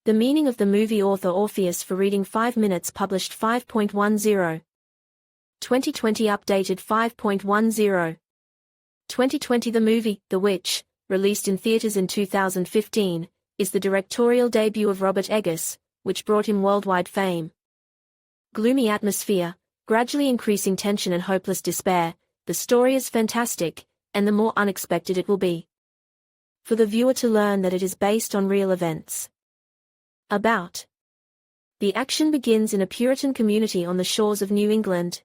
The meaning of the movie author Orpheus for reading 5 minutes published 5.10. 2020 updated 5.10. 2020 The movie, The Witch, released in theaters in 2015, is the directorial debut of Robert Eggers, which brought him worldwide fame. Gloomy atmosphere, gradually increasing tension and hopeless despair, the story is fantastic, and the more unexpected it will be for the viewer to learn that it is based on real events. About. The action begins in a Puritan community on the shores of New England.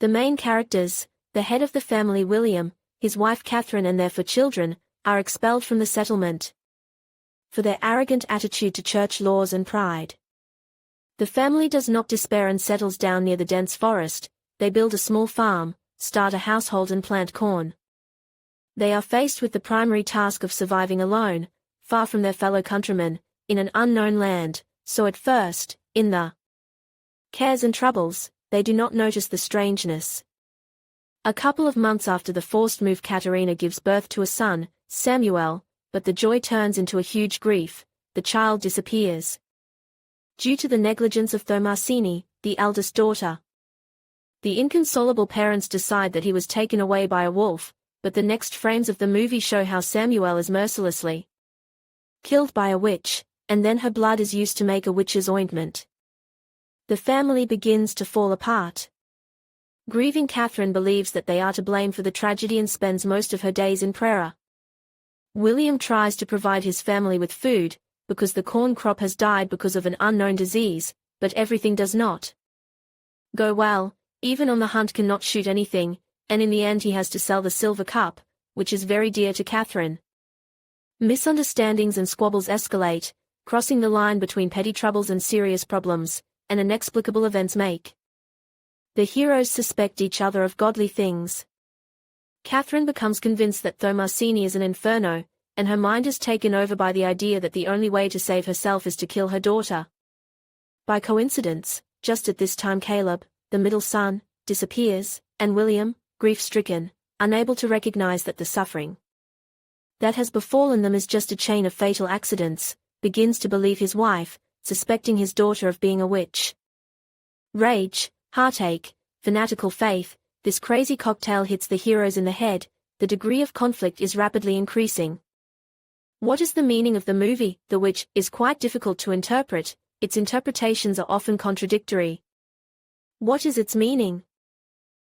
The main characters, the head of the family William, his wife Catherine and their 4 children, are expelled from the settlement for their arrogant attitude to church laws and pride. The family does not despair and settles down near the dense forest. They build a small farm, start a household and plant corn. They are faced with the primary task of surviving alone, far from their fellow countrymen, in an unknown land, so at first, in the cares and troubles, they do not notice the strangeness. A couple of months after the forced move, Katerina gives birth to a son, Samuel, but the joy turns into a huge grief. The child disappears due to the negligence of Thomasini, the eldest daughter. The inconsolable parents decide that he was taken away by a wolf, but the next frames of the movie show how Samuel is mercilessly killed by a witch, and then her blood is used to make a witch's ointment. The family begins to fall apart. Grieving Catherine believes that they are to blame for the tragedy and spends most of her days in prayer. William tries to provide his family with food, because the corn crop has died because of an unknown disease, but everything does not go well. Even on the hunt cannot shoot anything, and in the end he has to sell the silver cup, which is very dear to Catherine. Misunderstandings and squabbles escalate, crossing the line between petty troubles and serious problems, and inexplicable events make the heroes suspect each other of godly things. Catherine becomes convinced that Thomasini is an inferno, and her mind is taken over by the idea that the only way to save herself is to kill her daughter. By coincidence, just at this time Caleb, the middle son, disappears, and William, grief-stricken, unable to recognize that the suffering that has befallen them is just a chain of fatal accidents, begins to believe his wife, suspecting his daughter of being a witch. Rage, heartache, fanatical faith, this crazy cocktail hits the heroes in the head. The degree of conflict is rapidly increasing. What is the meaning of the movie, The Witch, is quite difficult to interpret. Its interpretations are often contradictory. What is its meaning?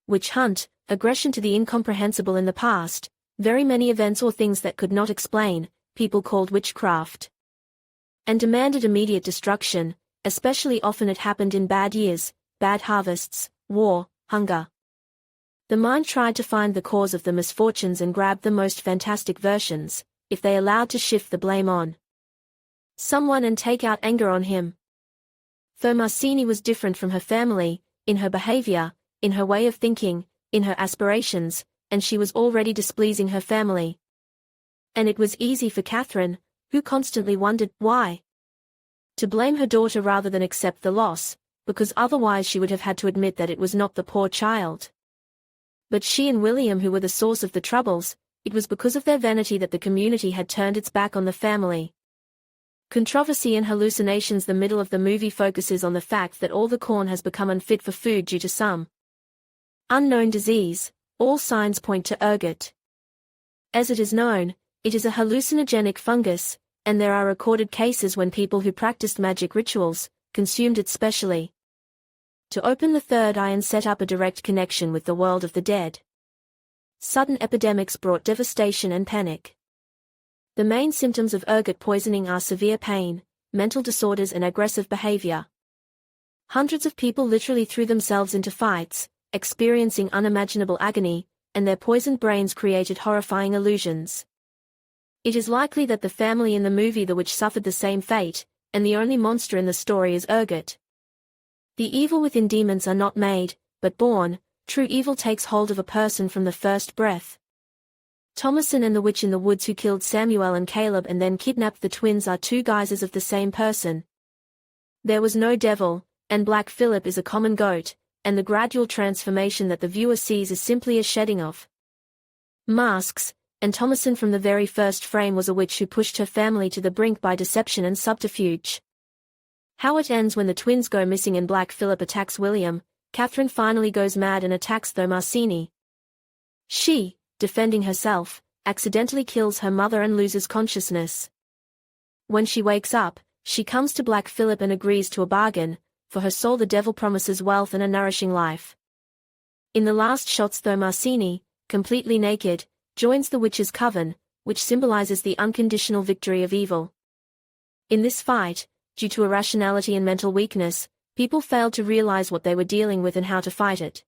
Witch hunt, aggression to the incomprehensible in the past, very many events or things that could not explain, people called witchcraft, and demanded immediate destruction, especially often it happened in bad years, bad harvests, war, hunger. The mind tried to find the cause of the misfortunes and grabbed the most fantastic versions, if they allowed to shift the blame on someone and take out anger on him. Thomasini was different from her family, in her behavior, in her way of thinking, in her aspirations, and she was already displeasing her family. And it was easy for Catherine, who constantly wondered why to blame her daughter rather than accept the loss, because otherwise she would have had to admit that it was not the poor child, but she and William who were the source of the troubles. It was because of their vanity that the community had turned its back on the family. Controversy and hallucinations. The middle of the movie focuses on the fact that all the corn has become unfit for food due to some unknown disease. All signs point to ergot. As it is known, it is a hallucinogenic fungus, and there are recorded cases when people who practiced magic rituals consumed it specially to open the third eye and set up a direct connection with the world of the dead. Sudden epidemics brought devastation and panic. The main symptoms of ergot poisoning are severe pain, mental disorders and aggressive behavior. Hundreds of people literally threw themselves into fights, experiencing unimaginable agony, and their poisoned brains created horrifying illusions. It is likely that the family in the movie The Witch suffered the same fate, and the only monster in the story is ergot. The evil within demons are not made, but born. True evil takes hold of a person from the first breath. Thomasin and the witch in the woods who killed Samuel and Caleb and then kidnapped the twins are 2 guises of the same person. There was no devil, and Black Phillip is a common goat, and the gradual transformation that the viewer sees is simply a shedding of masks. and Thomasin from the very first frame was a witch who pushed her family to the brink by deception and subterfuge. How it ends when the twins go missing and Black Phillip attacks William, Catherine finally goes mad and attacks Thomasini. She, defending herself, accidentally kills her mother and loses consciousness. When she wakes up, she comes to Black Phillip and agrees to a bargain. For her soul the devil promises wealth and a nourishing life. In the last shots Thomasini, completely naked, joins the witch's coven, which symbolizes the unconditional victory of evil. In this fight, due to irrationality and mental weakness, people failed to realize what they were dealing with and how to fight it.